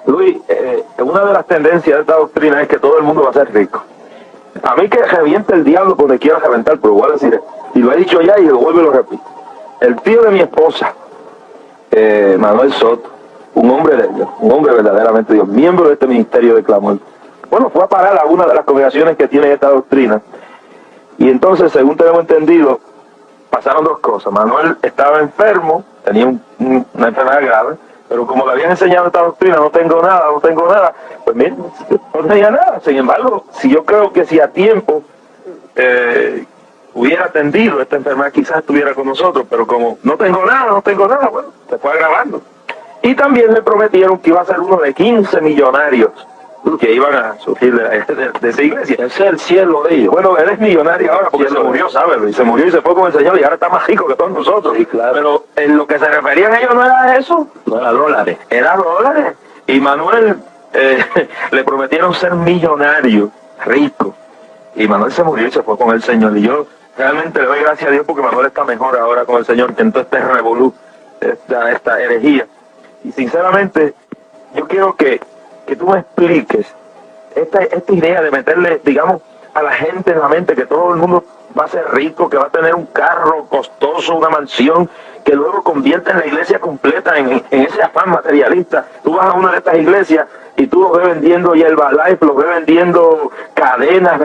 Luis, una de las tendencias de esta doctrina es que todo el mundo va a ser rico. A mí que reviente el diablo donde quiera reventar, pero voy a decir esto. Y lo he dicho ya y lo vuelvo y lo repito. El tío de mi esposa, Manuel Soto, un hombre de Dios, un hombre verdaderamente de Dios, miembro de este ministerio de clamor. Bueno, fue a parar a una de las congregaciones que tienen esta doctrina. Y entonces, según tenemos entendido, pasaron dos cosas. Manuel estaba enfermo, tenía una enfermedad grave, pero como le habían enseñado esta doctrina, no tengo nada, pues mira, no tenía nada. Sin embargo, si yo creo que si a tiempo hubiera atendido esta enfermedad, quizás estuviera con nosotros, pero como no tengo nada, bueno, se fue agravando. Y también le prometieron que iba a ser uno de 15 millonarios que iban a surgir de esa iglesia. Ese es el cielo de ellos. Bueno, él es millonario ahora porque se murió, ¿sabes? Y se murió y se fue con el Señor y ahora está más rico que todos nosotros. Sí, claro. Pero en lo que se referían ellos no era eso. No era dólares. Era dólares. Y Manuel le prometieron ser millonario, rico. Y Manuel se murió y se fue con el Señor. Y yo realmente le doy gracias a Dios porque Manuel está mejor ahora con el Señor que en todo este revolú, esta herejía. Y sinceramente, yo quiero que tú me expliques esta idea de meterle, digamos, a la gente en la mente que todo el mundo va a ser rico, que va a tener un carro costoso, una mansión, que luego convierte en la iglesia completa en ese afán materialista. Tú vas a una de estas iglesias y tú los ves vendiendo Herbalife, los ves vendiendo cadenas,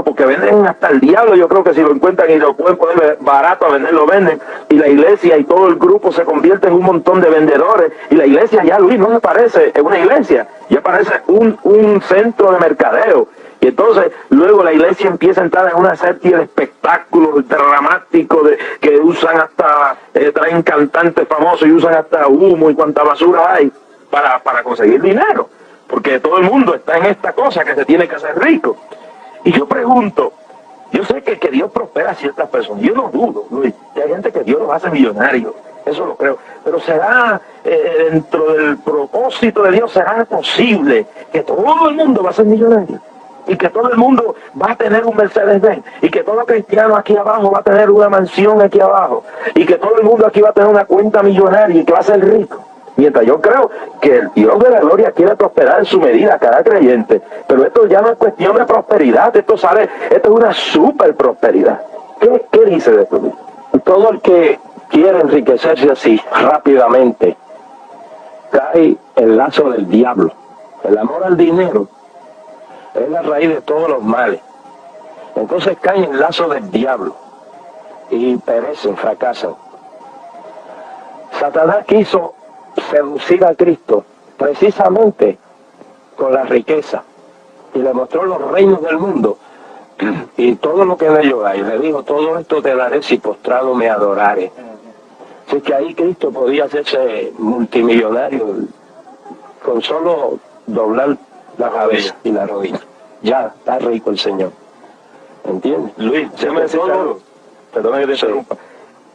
porque venden hasta el diablo. Yo creo que si lo encuentran y lo pueden poner barato a vender, lo venden. Y la iglesia y todo el grupo se convierte en un montón de vendedores. Y la iglesia ya, Luis, no me parece una iglesia, ya parece un centro de mercadeo. Y entonces luego la iglesia empieza a entrar en una serie de espectáculos dramáticos que usan hasta, traen cantantes famosos y usan hasta humo y cuanta basura hay para conseguir dinero. Porque todo el mundo está en esta cosa que se tiene que hacer rico. Y yo pregunto, yo sé que Dios prospera a ciertas personas, yo no dudo, Luis, que hay gente que Dios los hace millonarios, eso lo creo, pero será dentro del propósito de Dios, será posible que todo el mundo va a ser millonario y que todo el mundo va a tener un Mercedes-Benz y que todo cristiano aquí abajo va a tener una mansión aquí abajo y que todo el mundo aquí va a tener una cuenta millonaria y que va a ser rico. Mientras yo creo que el Dios de la gloria quiere prosperar en su medida a cada creyente, pero esto ya no es cuestión de prosperidad, esto es una super prosperidad. ¿Qué dice de esto? Todo el que quiere enriquecerse así rápidamente cae el lazo del diablo. El amor al dinero es la raíz de todos los males. Entonces caen en el lazo del diablo y perecen, fracasan. Satanás quiso seducir a Cristo precisamente con la riqueza y le mostró los reinos del mundo y todo lo que en ellos hay. Le dijo, todo esto te daré si postrado me adorares. Así que ahí Cristo podía hacerse multimillonario con solo doblar la cabeza y la rodilla. Ya está rico el Señor. ¿Entiendes? Luis, déjame decir algo. Perdón que te interrumpa.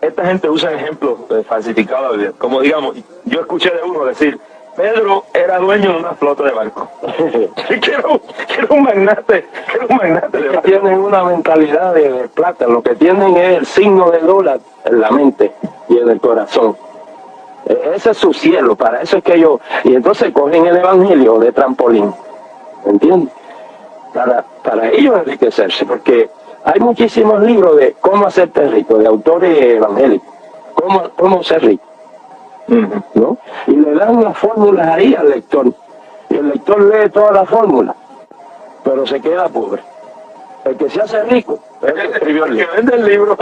Esta gente usa ejemplos falsificados, como digamos, yo escuché de uno decir, Pedro era dueño de una flota de barcos. que era un magnate de barcos. Tienen una mentalidad de plata, lo que tienen es el signo del dólar en la mente y en el corazón. Ese es su cielo, para eso es que ellos, y entonces cogen el evangelio de trampolín, ¿entiendes? Para ellos enriquecerse, porque hay muchísimos libros de cómo hacerte rico, de autores evangélicos, cómo ser rico, ¿no? Y le dan las fórmulas ahí al lector, y el lector lee todas las fórmulas, pero se queda pobre. El que se hace rico es el que escribió el libro. Que vende el libro.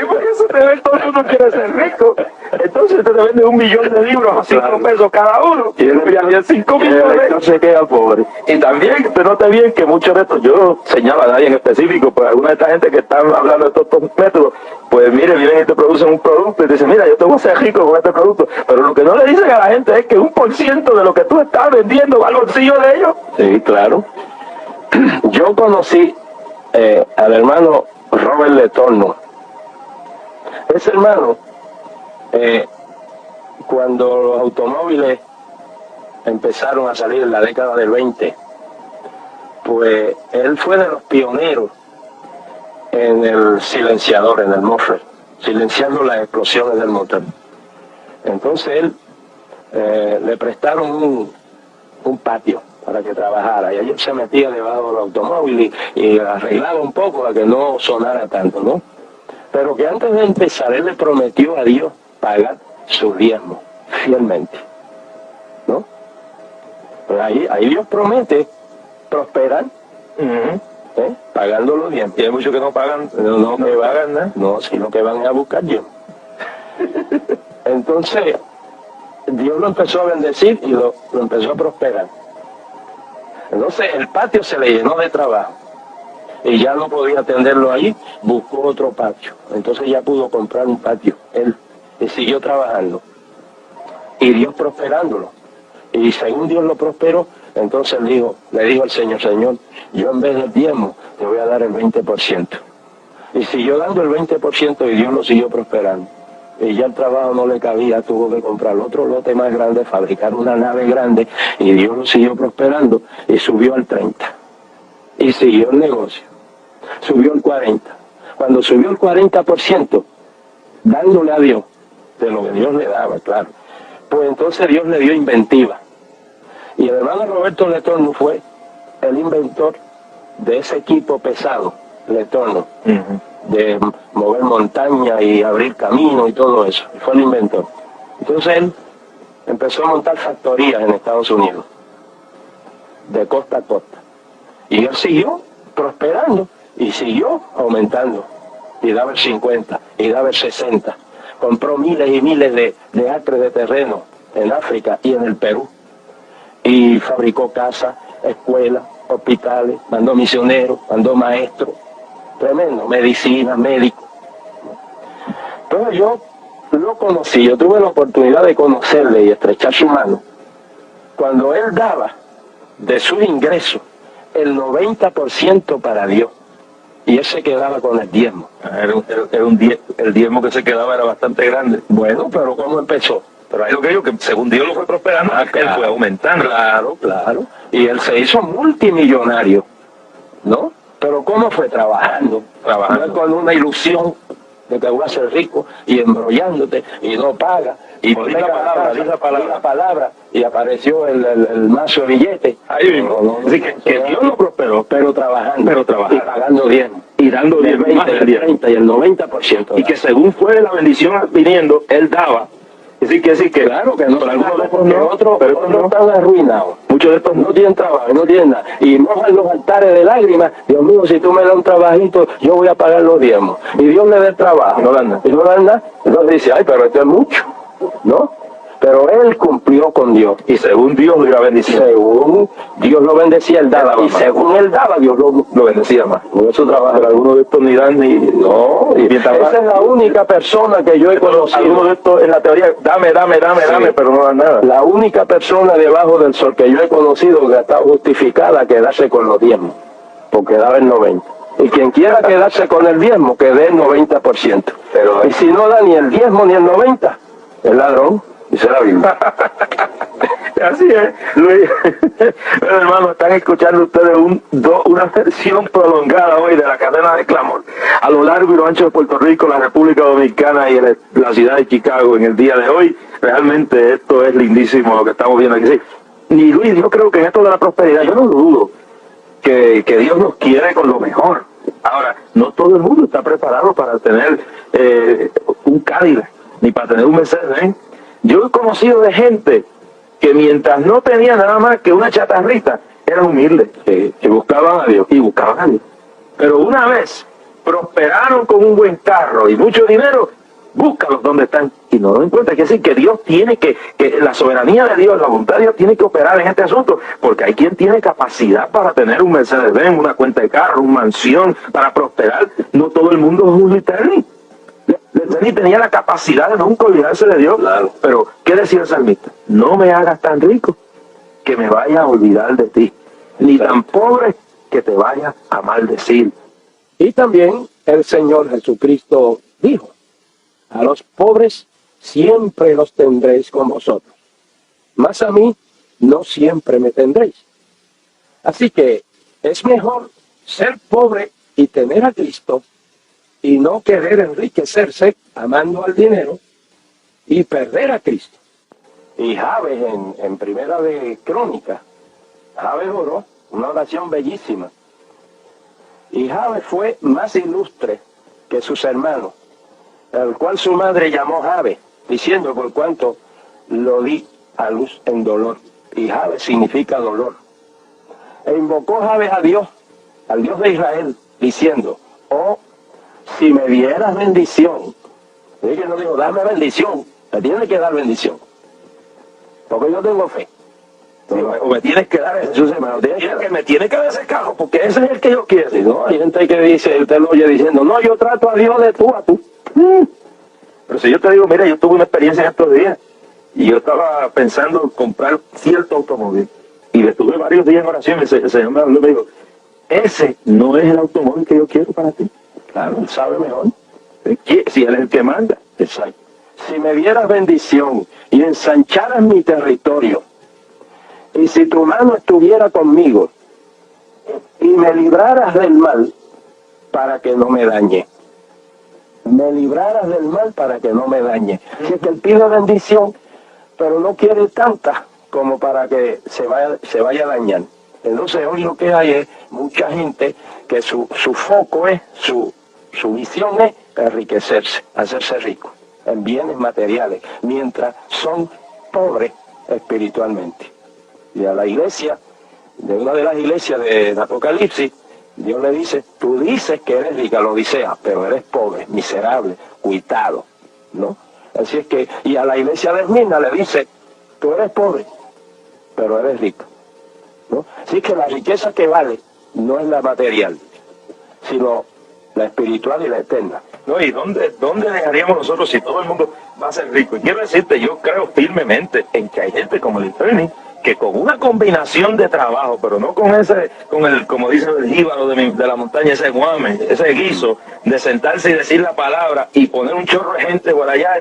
Y por eso todo el mundo quiere ser rico. Entonces te vende 1 millón de libros a 5 pesos cada uno. Y el 5 millones. Entonces se queda pobre. Y también, te note bien que muchos de estos, yo no señalo a nadie en específico, pues alguna de esta gente que están hablando de estos métodos, pues mire, vienen y te producen un producto y te dicen, mira, yo te voy a hacer rico con este producto. Pero lo que no le dicen a la gente es que 1% de lo que tú estás vendiendo va al bolsillo de ellos. Sí, claro. Yo conocí al hermano Robert Letorno. Ese hermano, cuando los automóviles empezaron a salir en la década del 20, pues él fue de los pioneros en el silenciador, en el muffler, silenciando las explosiones del motor. Entonces él le prestaron un patio para que trabajara, y allí se metía debajo del automóvil y arreglaba un poco para que no sonara tanto, ¿no? Pero que antes de empezar él le prometió a Dios pagar su diezmo fielmente, ¿no? Pues ahí Dios promete prosperar, pagando los diezmos. Y hay muchos que no pagan, No que pagan nada. No, sino que van a buscar Dios. Entonces, Dios lo empezó a bendecir y lo empezó a prosperar. Entonces, el patio se le llenó de trabajo. Y ya no podía atenderlo ahí, buscó otro patio. Entonces ya pudo comprar un patio, él, y siguió trabajando. Y Dios prosperándolo. Y según Dios lo prosperó, entonces le dijo al Señor, Señor, yo en vez del diezmo te voy a dar el 20%. Y siguió dando el 20% y Dios lo siguió prosperando. Y ya el trabajo no le cabía, tuvo que comprar otro lote más grande, fabricar una nave grande, y Dios lo siguió prosperando y subió al 30%. Y siguió el negocio. Subió el 40%. Cuando subió el 40%, dándole a Dios, de lo que Dios le daba, claro, pues entonces Dios le dio inventiva. Y el hermano Roberto Letorno fue el inventor de ese equipo pesado, Letorno, de mover montaña y abrir camino y todo eso. Fue el inventor. Entonces él empezó a montar factorías en Estados Unidos, de costa a costa. Y él siguió prosperando y siguió aumentando. Y daba el 50, y daba el 60. Compró miles y miles de acres de terreno en África y en el Perú. Y fabricó casas, escuelas, hospitales, mandó misioneros, mandó maestros. Tremendo, medicina, médicos. Entonces yo lo conocí, yo tuve la oportunidad de conocerle y estrechar su mano. Cuando él daba de su ingreso el 90% para Dios, y él se quedaba con el diezmo. El diezmo que se quedaba era bastante grande. Bueno, pero ¿cómo empezó? Pero hay lo que digo, que según Dios lo fue prosperando, él fue aumentando. Claro. Y él se hizo multimillonario, ¿no? Pero ¿cómo fue? Trabajando. No con una ilusión de que voy a ser rico y embrollándote y no paga. Y dice la palabra, y apareció el mazo de billetes. Ahí mismo. Así que Dios lo prosperó, pero trabajando. Y pagando diezmo. Y dando el 20, 20, el 30 y el 90%. Y que según fue la bendición viniendo, él daba. Así que claro que no, pero algunos de estos no, otros no están arruinados. Muchos de estos No tienen trabajo, no tienen nada. Y mojan los altares de lágrimas. Dios mío, si tú me das un trabajito, yo voy a pagar los diezmos. Y Dios le da el trabajo. Y no dan nada. Y no dan nada. Entonces dice, ay, pero esto es mucho, ¿no? Pero él cumplió con Dios. Y según Dios lo iba a bendecir. Según Dios lo bendecía, él daba. Y según él daba, Dios lo bendecía más. Con eso trabaja. Pero algunos de estos ni dan ni... No, y esa es la única persona que yo he conocido. Algunos de estos en la teoría, dame, pero no dan nada. La única persona debajo del sol que yo he conocido que ha estado justificada a quedarse con los diezmos, porque daba el 90%. Y quien quiera quedarse con el diezmo, que dé el 90%. Pero, y si no da ni el diezmo ni el 90%, es ladrón, dice la Biblia. Así es, Luis. Pero hermano, están escuchando ustedes una versión prolongada hoy de la cadena de clamor a lo largo y lo ancho de Puerto Rico, la República Dominicana y la ciudad de Chicago en el día de hoy. Realmente esto es lindísimo lo que estamos viendo aquí. Sí. Y Luis, yo creo que en esto de la prosperidad, yo no dudo que Dios nos quiere con lo mejor. Ahora, no todo el mundo está preparado para tener un Cadillac, ni para tener un Mercedes. Yo he conocido de gente que mientras no tenía nada más que una chatarrita, eran humildes, que buscaban a Dios, Pero una vez prosperaron con un buen carro y mucho dinero, búscalos donde están y no lo encuentran. Quiere decir que Dios tiene que la soberanía de Dios, la voluntad de Dios tiene que operar en este asunto, porque hay quien tiene capacidad para tener un Mercedes-Benz, una cuenta de carro, una mansión, para prosperar. No todo el mundo es un Literni. Literni tenía la capacidad de nunca olvidarse de Dios. Claro. Pero, ¿qué decía el salmista? No me hagas tan rico que me vaya a olvidar de ti, ni tan pobre que te vaya a maldecir. Y también el Señor Jesucristo dijo, a los pobres siempre los tendréis con vosotros, mas a mí no siempre me tendréis. Así que es mejor ser pobre y tener a Cristo y no querer enriquecerse amando al dinero y perder a Cristo. Y Jabes en Primera de Crónicas, Jabes oró, una oración bellísima. Y Jabes fue más ilustre que sus hermanos, al cual su madre llamó Jabes, diciendo: por cuanto lo di a luz en dolor. Y Jabes significa dolor. E invocó Jabes a Dios, al Dios de Israel, diciendo: oh, si me dieras bendición. Ella no dijo: dame bendición, me tienes que dar bendición, porque yo tengo fe. O me tienes que dar eso, me tiene que dar ese carro, porque ese es el que yo quiero. Y no, hay gente que dice, usted lo oye diciendo: no, yo trato a Dios de tú a tú. Pero si yo te digo, mira, yo tuve una experiencia en estos días, y yo estaba pensando en comprar cierto automóvil, y estuve varios días en oración, y el Señor me habló y me dijo: ese no es el automóvil que yo quiero para ti. Claro, él sabe mejor. Si Él es el que manda. Exacto. Si me dieras bendición y ensancharas mi territorio, y si tu mano estuviera conmigo, y me libraras del mal para que no me dañe. Me libraras del mal para que no me dañe. Si es que él pide bendición, pero no quiere tanta como para que se vaya a dañar. Entonces hoy lo que hay es mucha gente que su foco es, su visión es enriquecerse, hacerse rico en bienes materiales, mientras son pobres espiritualmente. Y a la iglesia, de una de las iglesias de Apocalipsis, Dios le dice: tú dices que eres rica, lo Odisea, pero eres pobre, miserable, cuitado, ¿no? Así es que, y a la iglesia de Esmirna le dice: tú eres pobre, pero eres rico, ¿no? Así que la riqueza que vale no es la material, sino la espiritual y la eterna. ¿No? ¿Y dónde dejaríamos nosotros si todo el mundo va a ser rico? Y quiero decirte, yo creo firmemente en que hay gente como el Bernie, que con una combinación de trabajo, pero no con como dicen, el jíbaro de la montaña, ese guame, ese guiso, de sentarse y decir la palabra y poner un chorro de gente por allá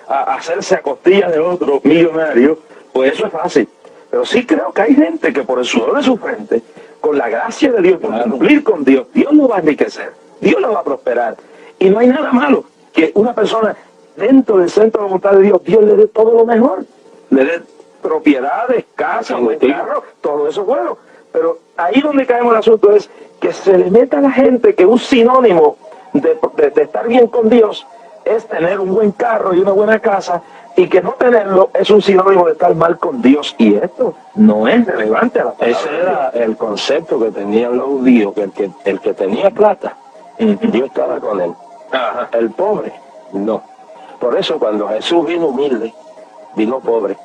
a hacerse a costillas de otro millonario, pues eso es fácil. Pero sí creo que hay gente que por el sudor de su frente, con la gracia de Dios, por cumplir con Dios, Dios lo va a enriquecer, Dios lo va a prosperar. Y no hay nada malo que una persona dentro del centro de voluntad de Dios, Dios le dé todo lo mejor, le dé propiedades, casas, carros, todo eso es bueno. Pero ahí donde caemos el asunto es que se le meta a la gente que un sinónimo de estar bien con Dios es tener un buen carro y una buena casa, y que no tenerlo es un sinónimo de estar mal con Dios. Y esto no es relevante a la palabra. Ese era el concepto que tenían los judíos, que el que tenía plata, Dios estaba con él. Ajá. El pobre, no. Por eso cuando Jesús vino humilde, vino pobre.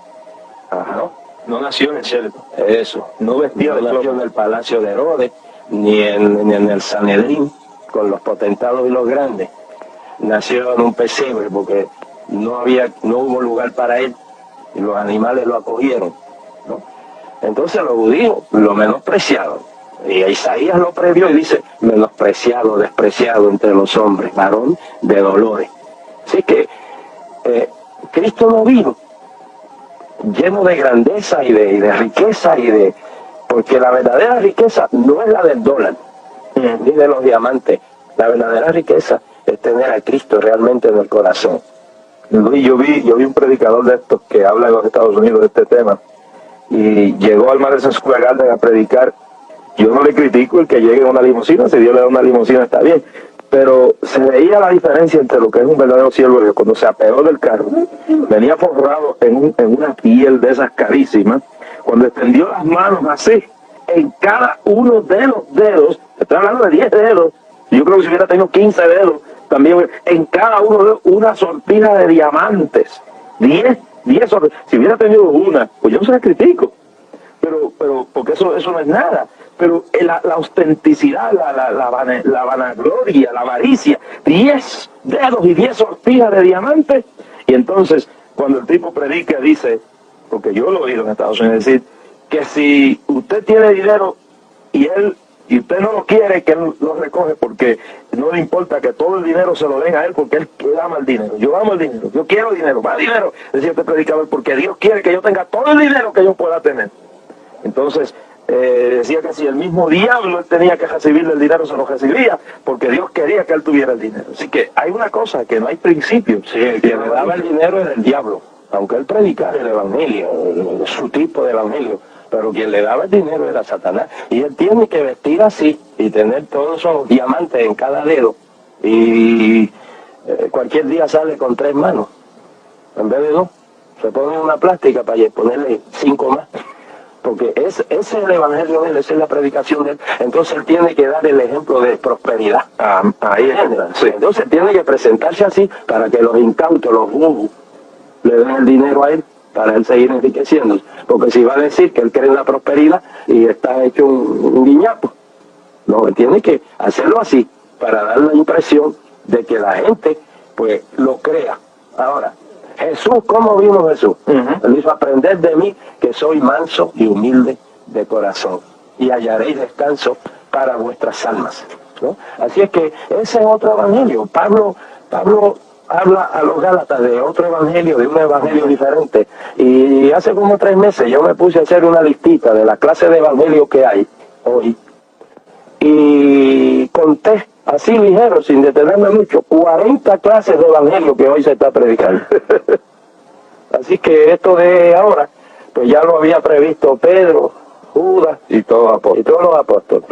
Ajá. No nació en el cielo. Eso. No vestía No de nació en el palacio de Herodes, ni en el Sanedrín, con los potentados y los grandes. Nació en un pesebre porque no hubo lugar para él, y los animales lo acogieron, ¿no? Entonces los judíos lo menospreciaron. Y Isaías lo previó y dice: menospreciado, despreciado entre los hombres, varón de dolores. Así que Cristo no vino lleno de grandeza y de riqueza, porque la verdadera riqueza no es la del dólar, ni de los diamantes. La verdadera riqueza es tener a Cristo realmente en el corazón. Y yo vi un predicador de estos que habla en los Estados Unidos de este tema, y llegó al Madison Square Garden a predicar. Yo no le critico el que llegue en una limusina, si Dios le da una limusina está bien, pero se veía la diferencia entre lo que es un verdadero siervo de Dios. Cuando se apeó del carro, venía forrado en una piel de esas carísimas. Cuando extendió las manos así, en cada uno de los dedos, estoy hablando de 10 dedos, yo creo que si hubiera tenido 15 dedos, también en cada uno de ellos una sortija de diamantes. 10 sortijas. Si hubiera tenido una, pues yo no se la critico, pero porque eso no es nada. Pero la autenticidad, la vanagloria, la avaricia, 10 dedos y 10 sortijas de diamantes. Y entonces, cuando el tipo predica, dice, porque yo lo he oído en Estados Unidos decir, que si usted tiene dinero y usted no lo quiere, que él lo recoge, porque no le importa que todo el dinero se lo den a él, porque él ama el dinero. Yo amo el dinero, yo quiero dinero, más dinero, decía este predicador, porque Dios quiere que yo tenga todo el dinero que yo pueda tener. Entonces, decía que si el mismo diablo él tenía que recibirle el dinero, se lo recibía, porque Dios quería que él tuviera el dinero. Así que hay una cosa, que no hay principios. Sí, el que le daba el dinero era el diablo. aunque él predicara el evangelio, su tipo de evangelio, pero quien le daba el dinero era Satanás. Y él tiene que vestir así y tener todos esos diamantes en cada dedo. Y cualquier día sale con 3 manos, en vez de 2. Se pone una plástica para ponerle 5 más. Porque ese es el evangelio de él, esa es la predicación de él. Entonces él tiene que dar el ejemplo de prosperidad. Ahí es. Sí. Entonces tiene que presentarse así para que los incautos, los bobos, le den el dinero a él para él seguir enriqueciéndose. Porque si va a decir que él cree en la prosperidad y está hecho un guiñapo, no, él tiene que hacerlo así para dar la impresión de que la gente pues lo crea. Ahora, Jesús, ¿cómo vino Jesús? Él dijo, aprended de mí que soy manso y humilde de corazón y hallaréis descanso para vuestras almas, ¿no? Así es que ese es otro evangelio. Pablo habla a los Gálatas de otro evangelio, de un evangelio diferente. Y hace como 3 meses yo me puse a hacer una listita de la clase de evangelio que hay hoy. Y conté así ligero, sin detenerme mucho, 40 clases de evangelio que hoy se está predicando. Así que esto de ahora, pues ya lo había previsto Pedro, Judas Y todo y todos los apóstoles.